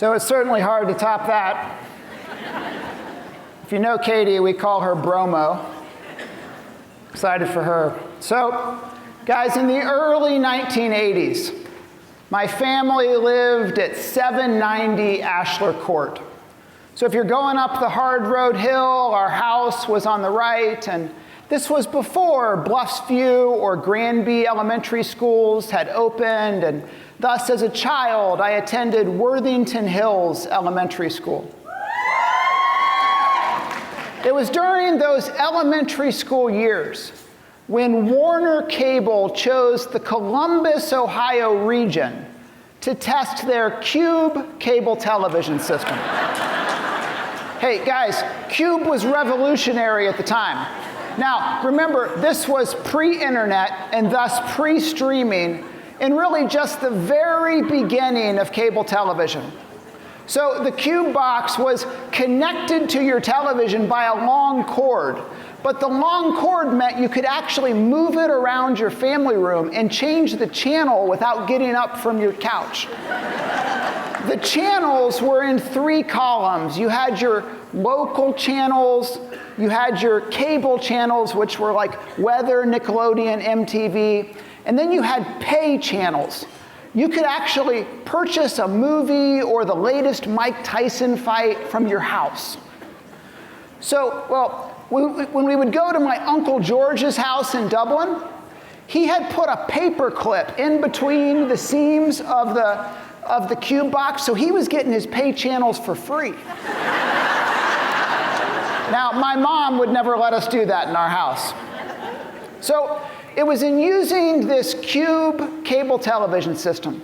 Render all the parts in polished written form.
So it's certainly hard to top that. If you know Katie, we call her Bromo. Excited for her. So, guys, in the early 1980s, my family lived at 790 Ashler Court. So if you're going up the hard road hill, our house was on the right, and this was before Bluffs View or Granby elementary schools had opened, and thus, as a child, I attended Worthington Hills Elementary School. It was during those elementary school years when Warner Cable chose the Columbus, Ohio region to test their Cube cable television system. Hey, guys, Cube was revolutionary at the time. Now, remember, this was pre-internet and thus pre-streaming, and really just the very beginning of cable television. So the Cube box was connected to your television by a long cord, but the long cord meant you could actually move it around your family room and change the channel without getting up from your couch. The channels were in 3 columns. You had your local channels, you had your cable channels, which were like Weather, Nickelodeon, MTV, and then you had pay channels. You could actually purchase a movie or the latest Mike Tyson fight from your house. So, well, when we would go to my Uncle George's house in Dublin, he had put a paper clip in between the seams of the Cube box, so he was getting his pay channels for free. Now, my mom would never let us do that in our house. So it was in using this Cube cable television system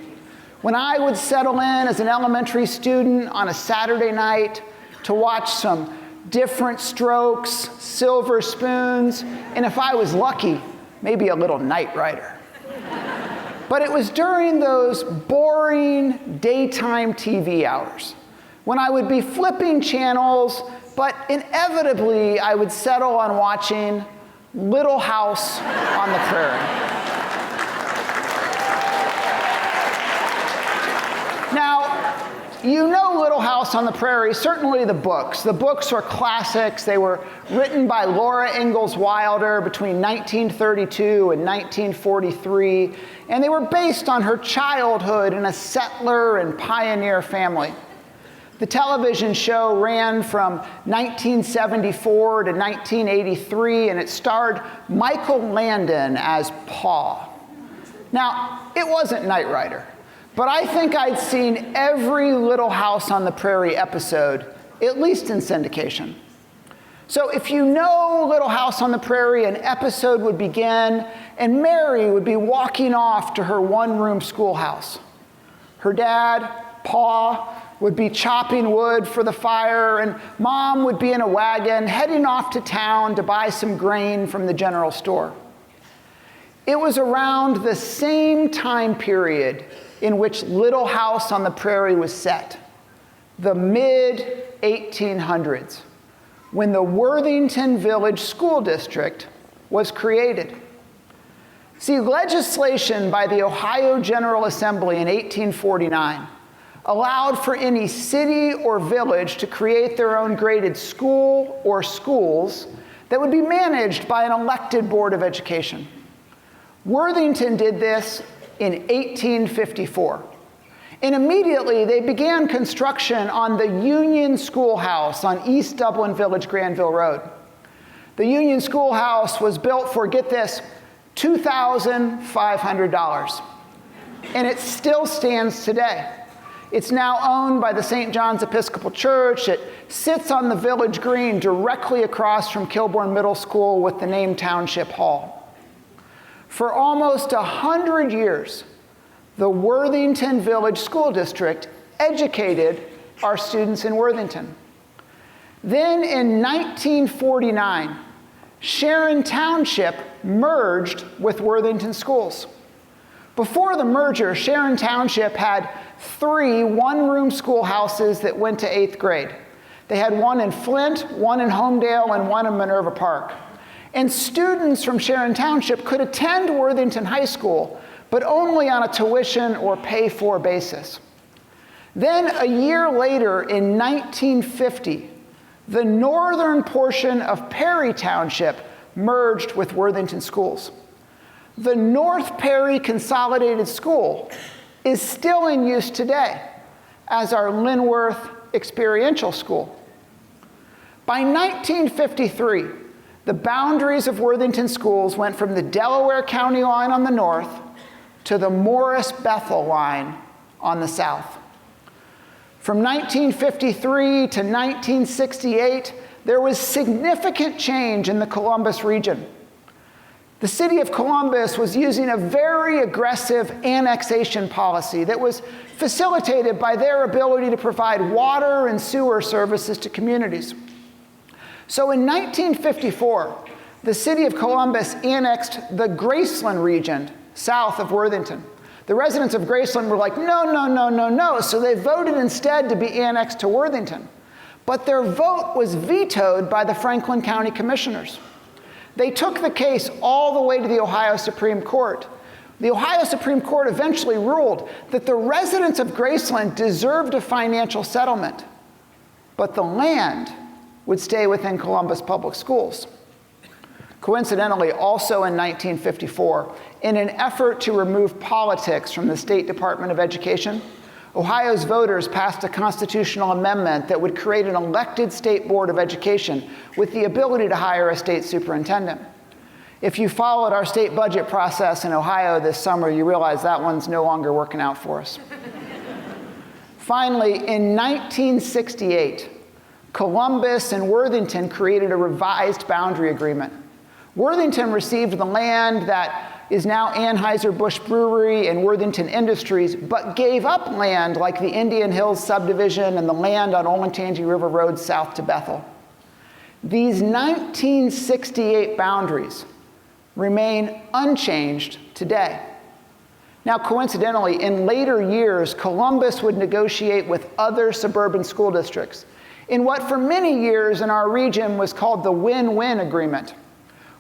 when I would settle in as an elementary student on a Saturday night to watch some Different Strokes, Silver Spoons, and if I was lucky, maybe a little Knight Rider. But it was during those boring daytime TV hours when I would be flipping channels, but inevitably I would settle on watching Little House on the Prairie. Now, you know Little House on the Prairie, certainly the books. The books are classics. They were written by Laura Ingalls Wilder between 1932 and 1943, and they were based on her childhood in a settler and pioneer family. The television show ran from 1974 to 1983, and it starred Michael Landon as Pa. Now, it wasn't Knight Rider, but I think I'd seen every Little House on the Prairie episode, at least in syndication. So if you know Little House on the Prairie, an episode would begin, and Mary would be walking off to her one-room schoolhouse. Her dad, Pa, would be chopping wood for the fire, and Mom would be in a wagon heading off to town to buy some grain from the general store. It was around the same time period in which Little House on the Prairie was set, the mid-1800s, when the Worthington Village School District was created. See, legislation by the Ohio General Assembly in 1849 allowed for any city or village to create their own graded school or schools that would be managed by an elected board of education. Worthington did this in 1854. And immediately they began construction on the Union Schoolhouse on East Dublin Village, Granville Road. The Union Schoolhouse was built for, get this, $2,500. And it still stands today. It's now owned by the St. John's Episcopal Church. It sits on the village green directly across from Kilbourne Middle School with the name Township Hall. For almost 100 years, the Worthington Village School District educated our students in Worthington. Then in 1949, Sharon Township merged with Worthington Schools. Before the merger, Sharon Township had 3 one-room schoolhouses that went to 8th grade. They had one in Flint, one in Homedale, and one in Minerva Park. And students from Sharon Township could attend Worthington High School, but only on a tuition or pay-for basis. Then a year later, in 1950, the northern portion of Perry Township merged with Worthington Schools. The North Perry Consolidated School is still in use today as our Linworth Experiential School. By 1953, the boundaries of Worthington Schools went from the Delaware County line on the north to the Morris-Bethel line on the south. From 1953 to 1968, there was significant change in the Columbus region. The city of Columbus was using a very aggressive annexation policy that was facilitated by their ability to provide water and sewer services to communities. So in 1954, the city of Columbus annexed the Graceland region south of Worthington. The residents of Graceland were like, no. So they voted instead to be annexed to Worthington. But their vote was vetoed by the Franklin County Commissioners. They took the case all the way to the Ohio Supreme Court. The Ohio Supreme Court eventually ruled that the residents of Graceland deserved a financial settlement, but the land would stay within Columbus Public Schools. Coincidentally, also in 1954, in an effort to remove politics from the State Department of Education, Ohio's voters passed a constitutional amendment that would create an elected state board of education with the ability to hire a state superintendent. If you followed our state budget process in Ohio this summer, you realize that one's no longer working out for us. Finally, in 1968, Columbus and Worthington created a revised boundary agreement. Worthington received the land that is now Anheuser-Busch Brewery and Worthington Industries, but gave up land like the Indian Hills subdivision and the land on Olentangy River Road south to Bethel. These 1968 boundaries remain unchanged today. Now, coincidentally, in later years, Columbus would negotiate with other suburban school districts in what for many years in our region was called the win-win agreement.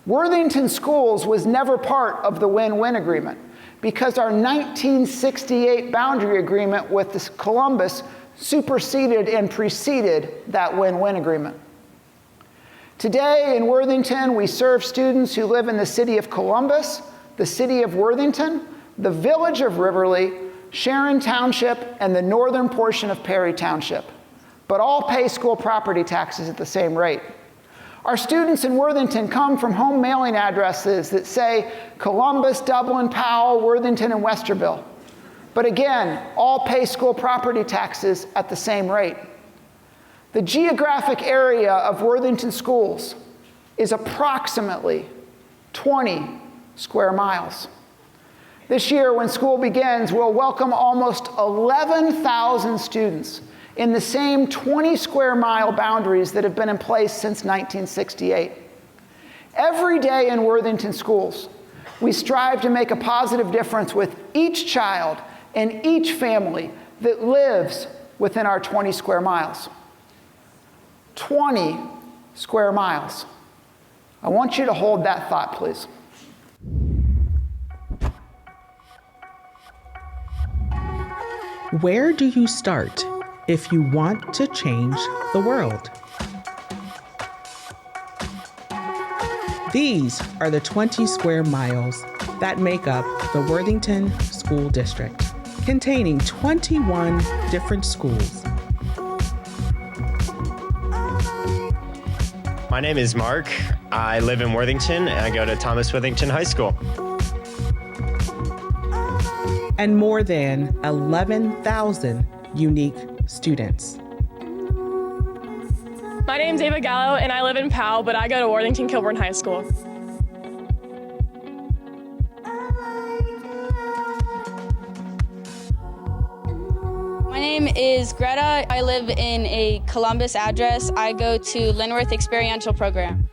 Worthington Schools was never part of the win-win agreement because our 1968 boundary agreement with Columbus superseded and preceded that win-win agreement. Today in Worthington, we serve students who live in the city of Columbus, the city of Worthington, the village of Riverly, Sharon Township, and the northern portion of Perry Township, but all pay school property taxes at the same rate. Our students in Worthington come from home mailing addresses that say Columbus, Dublin, Powell, Worthington, and Westerville. But again, all pay school property taxes at the same rate. The geographic area of Worthington Schools is approximately 20 square miles. This year, when school begins, we'll welcome almost 11,000 students in the same 20 square mile boundaries that have been in place since 1968. Every day in Worthington Schools, we strive to make a positive difference with each child and each family that lives within our 20 square miles. 20 square miles. I want you to hold that thought, please. Where do you start if you want to change the world? These are the 20 square miles that make up the Worthington School District, containing 21 different schools. My name is Mark. I live in Worthington and I go to Thomas Withington High School. And more than 11,000 unique students. My name's Ava Gallo and I live in Powell, but I go to Worthington Kilburn High School. My name is Greta. I live in a Columbus address. I go to Linworth Experiential Program.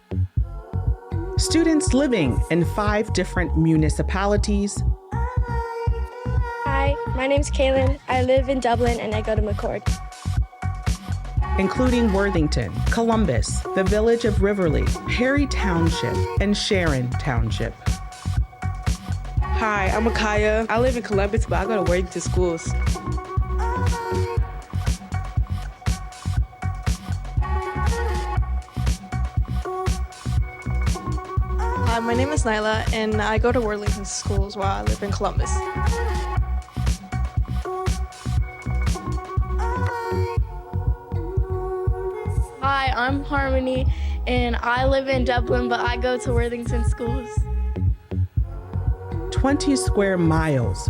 Students living in 5 different municipalities. Hi, my name's Kaylin. I live in Dublin and I go to McCord. Including Worthington, Columbus, the village of Riverly, Perry Township, and Sharon Township. Hi, I'm Akaya. I live in Columbus, but I go to Worthington Schools. Hi, my name is Nyla, and I go to Worthington schools while I live in Columbus. Hi, I'm Harmony, and I live in Dublin, but I go to Worthington schools. 20 square miles,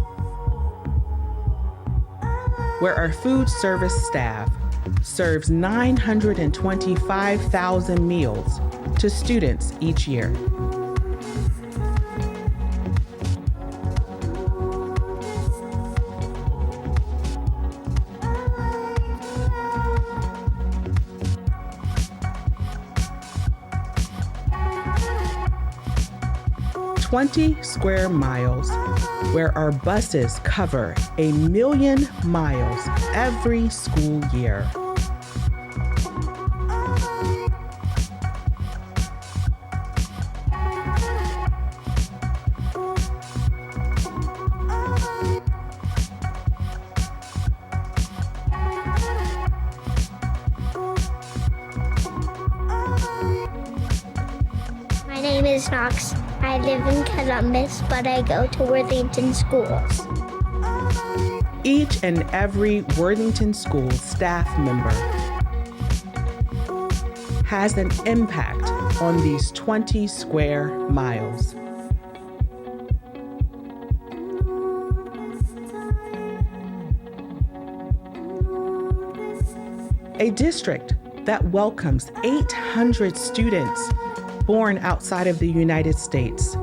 where our food service staff serves 925,000 meals to students each year. "20 square miles, where our buses cover 1 million miles every school year." My name is Knox. I live in Columbus, but I go to Worthington schools. Each and every Worthington school staff member has an impact on these 20 square miles. A district that welcomes 800 students born outside of the United States.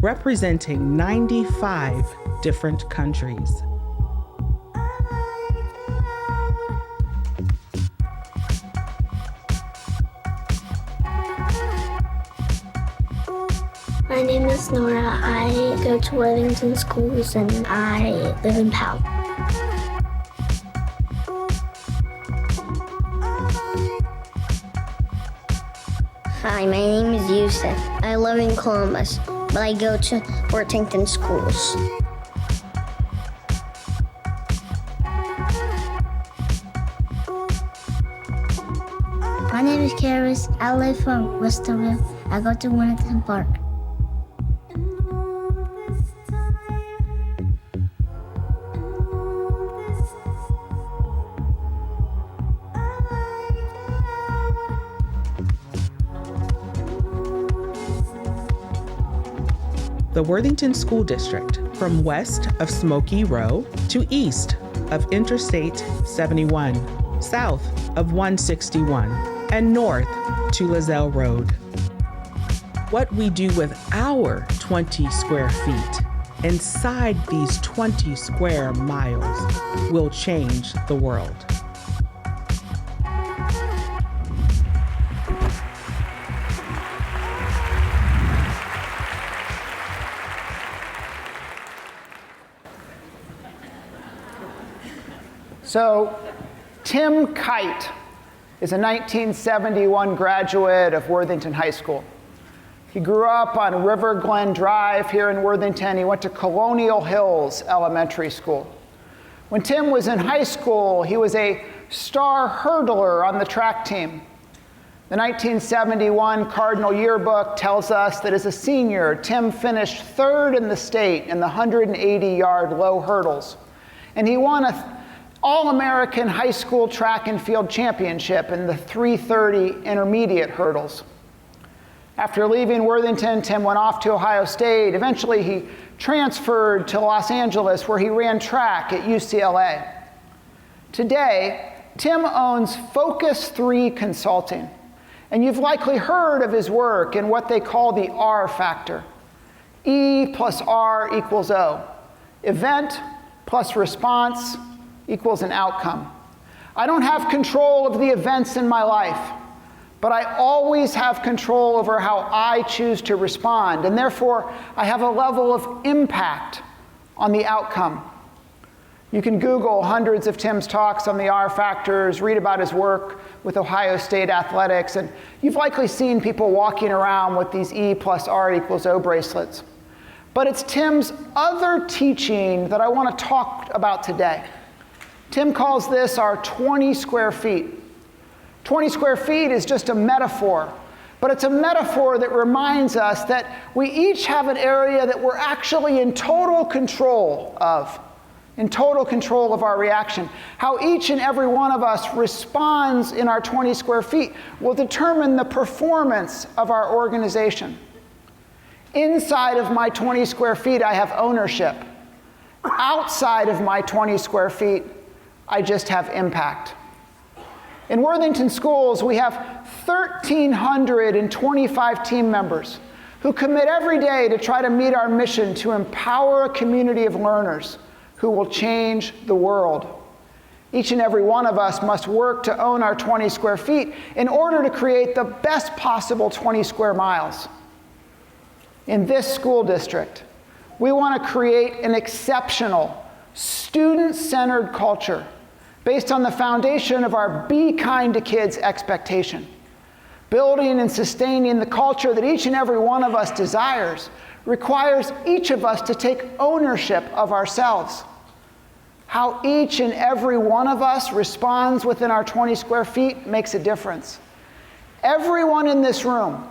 Representing 95 different countries. My name is Nora. I go to Worthington schools and I live in Powell. Hi, my name is Yusuf. I live in Columbus, but I go to Worthington schools. My name is Karis. I live from Westerville. I go to Worthington Park. The Worthington School District, from west of Smoky Row to east of Interstate 71, south of 161, and north to Lozelle Road. What we do with our 20 square feet inside these 20 square miles will change the world. So, Tim Kite is a 1971 graduate of Worthington High School. He grew up on River Glen Drive here in Worthington. He went to Colonial Hills Elementary School. When Tim was in high school, he was a star hurdler on the track team. The 1971 Cardinal Yearbook tells us that as a senior, Tim finished third in the state in the 180-yard low hurdles. And he won an All-American High School Track and Field Championship in the 330 intermediate hurdles. After leaving Worthington, Tim went off to Ohio State. Eventually, he transferred to Los Angeles, where he ran track at UCLA. Today, Tim owns Focus 3 Consulting, and you've likely heard of his work in what they call the R factor. E plus R equals O. Event plus response equals an outcome. I don't have control of the events in my life, but I always have control over how I choose to respond, and therefore I have a level of impact on the outcome. You can Google hundreds of Tim's talks on the R factors, read about his work with Ohio State athletics, and you've likely seen people walking around with these E plus R equals O bracelets. But it's Tim's other teaching that I want to talk about today. Tim calls this our 20 square feet. 20 square feet is just a metaphor, but it's a metaphor that reminds us that we each have an area that we're actually in total control of our reaction. How each and every one of us responds in our 20 square feet will determine the performance of our organization. Inside of my 20 square feet, I have ownership. Outside of my 20 square feet, I just have impact. In Worthington Schools, we have 1,325 team members who commit every day to try to meet our mission to empower a community of learners who will change the world. Each and every one of us must work to own our 20 square feet in order to create the best possible 20 square miles. In this school district, we want to create an exceptional, student-centered culture based on the foundation of our Be Kind to Kids expectation. Building and sustaining the culture that each and every one of us desires requires each of us to take ownership of ourselves. How each and every one of us responds within our 20 square feet makes a difference. Everyone in this room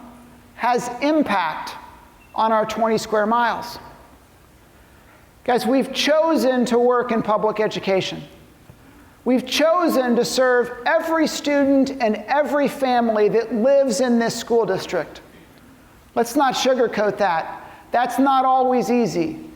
has impact on our 20 square miles. Guys, we've chosen to work in public education. We've chosen to serve every student and every family that lives in this school district. Let's not sugarcoat that. That's not always easy.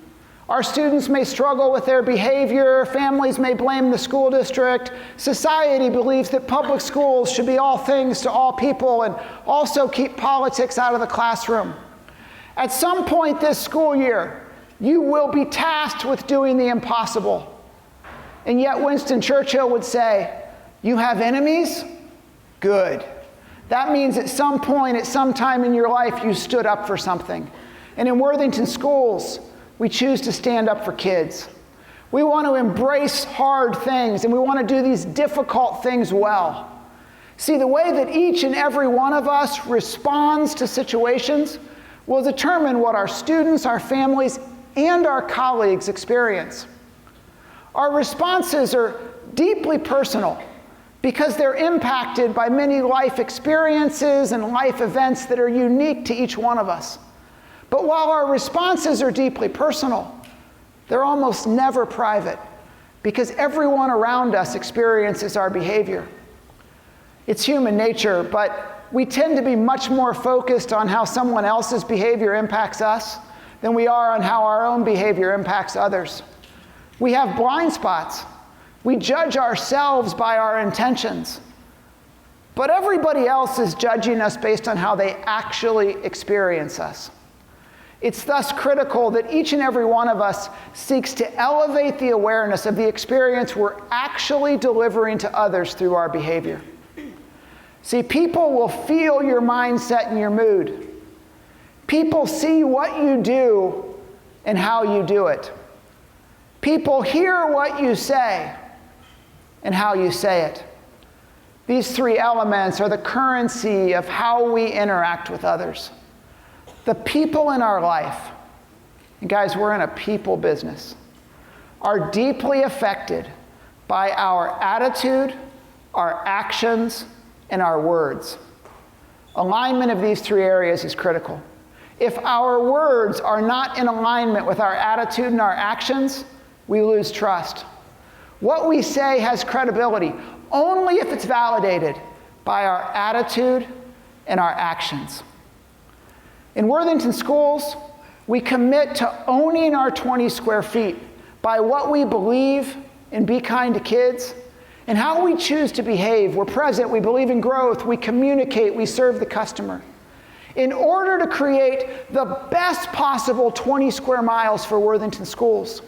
Our students may struggle with their behavior, families may blame the school district, society believes that public schools should be all things to all people and also keep politics out of the classroom. At some point this school year, you will be tasked with doing the impossible. And yet Winston Churchill would say, "You have enemies? Good." That means at some point, at some time in your life, you stood up for something. And in Worthington Schools, we choose to stand up for kids. We want to embrace hard things, and we want to do these difficult things well. See, the way that each and every one of us responds to situations will determine what our students, our families, and our colleagues experience. Our responses are deeply personal because they're impacted by many life experiences and life events that are unique to each one of us. But while our responses are deeply personal, they're almost never private because everyone around us experiences our behavior. It's human nature, but we tend to be much more focused on how someone else's behavior impacts us than we are on how our own behavior impacts others. We have blind spots. We judge ourselves by our intentions. But everybody else is judging us based on how they actually experience us. It's thus critical that each and every one of us seeks to elevate the awareness of the experience we're actually delivering to others through our behavior. See, people will feel your mindset and your mood. People see what you do and how you do it. People hear what you say and how you say it. These three elements are the currency of how we interact with others. The people in our life, and guys, we're in a people business, are deeply affected by our attitude, our actions, and our words. Alignment of these three areas is critical. If our words are not in alignment with our attitude and our actions, we lose trust. What we say has credibility only if it's validated by our attitude and our actions. In Worthington Schools, we commit to owning our 20 square feet by what we believe in Be Kind to Kids and how we choose to behave. We're present, we believe in growth, we communicate, we serve the customer. In order to create the best possible 20 square miles for Worthington Schools.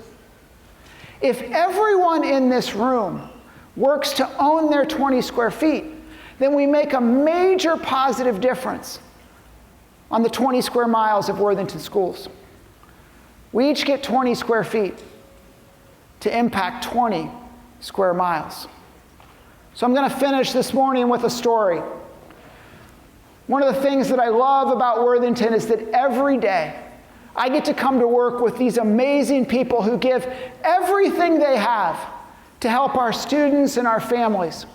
If everyone in this room works to own their 20 square feet, then we make a major positive difference on the 20 square miles of Worthington Schools. We each get 20 square feet to impact 20 square miles. So I'm going to finish this morning with a story. One of the things that I love about Worthington is that every day I get to come to work with these amazing people who give everything they have to help our students and our families.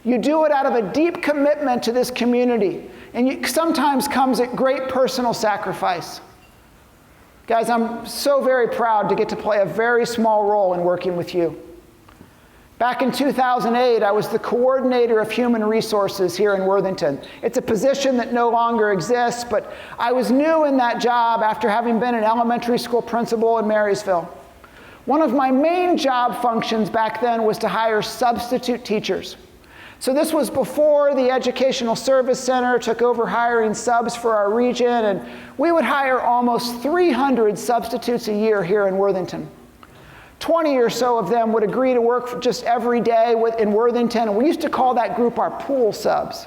You do it out of a deep commitment to this community, and it sometimes comes at great personal sacrifice. Guys, I'm so very proud to get to play a very small role in working with you. Back in 2008, I was the coordinator of human resources here in Worthington. It's a position that no longer exists, but I was new in that job after having been an elementary school principal in Marysville. One of my main job functions back then was to hire substitute teachers. So this was before the Educational Service Center took over hiring subs for our region, and we would hire almost 300 substitutes a year here in Worthington. 20 or so of them would agree to work just every day in Worthington, and we used to call that group our pool subs.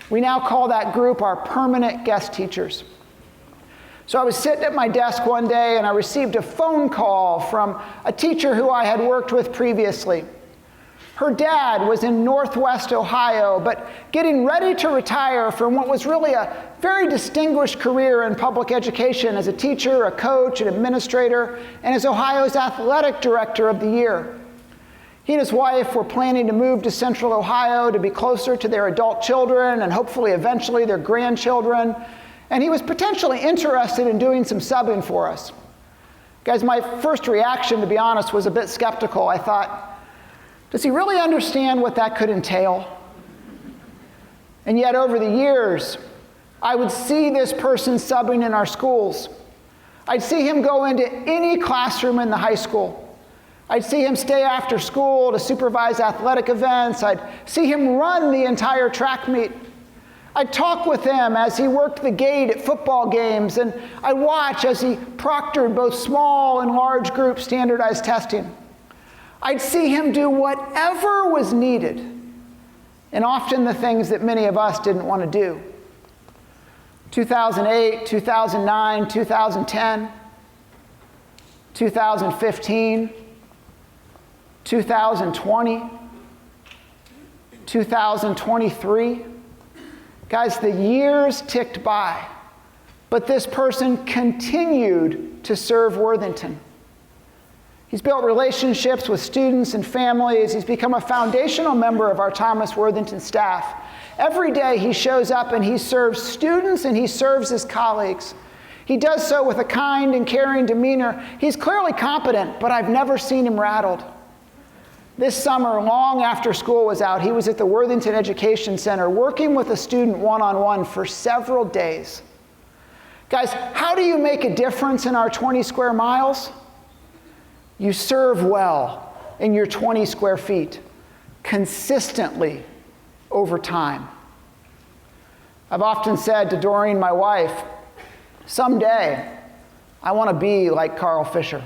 We now call that group our permanent guest teachers. So I was sitting at my desk one day, and I received a phone call from a teacher who I had worked with previously. Her dad was in Northwest Ohio, but getting ready to retire from what was really a very distinguished career in public education as a teacher, a coach, an administrator, and as Ohio's athletic director of the year. He and his wife were planning to move to Central Ohio to be closer to their adult children and hopefully eventually their grandchildren, and he was potentially interested in doing some subbing for us. Guys, my first reaction, to be honest, was a bit skeptical. I thought, does he really understand what that could entail? And yet over the years, I would see this person subbing in our schools. I'd see him go into any classroom in the high school. I'd see him stay after school to supervise athletic events. I'd see him run the entire track meet. I'd talk with him as he worked the gate at football games, and I'd watch as he proctored both small and large group standardized testing. I'd see him do whatever was needed, and often the things that many of us didn't want to do. 2008, 2009, 2010, 2015, 2020, 2023. Guys, the years ticked by, but this person continued to serve Worthington. He's built relationships with students and families. He's become a foundational member of our Thomas Worthington staff. Every day he shows up and he serves students and he serves his colleagues. He does so with a kind and caring demeanor. He's clearly competent, but I've never seen him rattled. This summer, long after school was out, he was at the Worthington Education Center working with a student one-on-one for several days. Guys, how do you make a difference in our 20 square miles? You serve well in your 20 square feet, consistently over time. I've often said to Doreen, my wife, someday I want to be like Carl Fisher.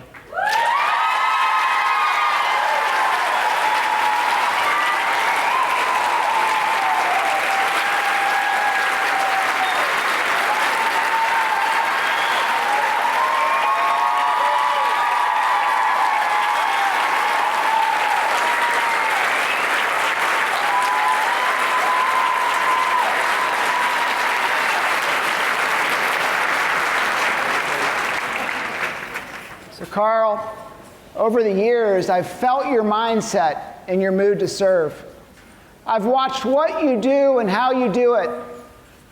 Carl, over the years, I've felt your mindset and your mood to serve. I've watched what you do and how you do it.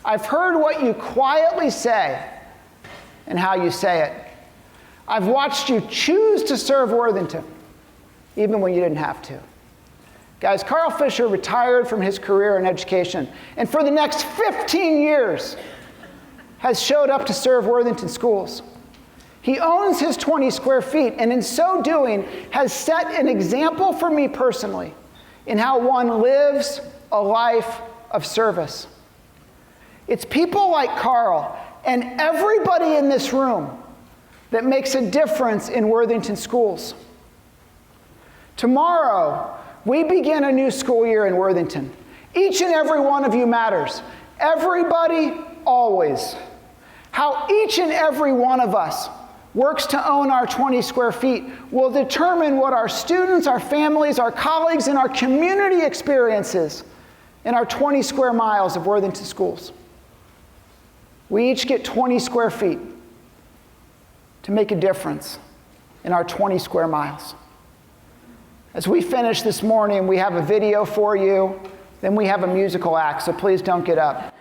I've heard what you quietly say and how you say it. I've watched you choose to serve Worthington, even when you didn't have to. Guys, Carl Fisher retired from his career in education, and for the next 15 years has showed up to serve Worthington schools. He owns his 20 square feet, and in so doing has set an example for me personally in how one lives a life of service. It's people like Carl and everybody in this room that makes a difference in Worthington schools. Tomorrow, we begin a new school year in Worthington. Each and every one of you matters. Everybody, always. How each and every one of us works to own our 20 square feet will determine what our students, our families, our colleagues, and our community experiences in our 20 square miles of Worthington schools. We each get 20 square feet to make a difference in our 20 square miles. As we finish this morning, we have a video for you, then we have a musical act, so please don't get up.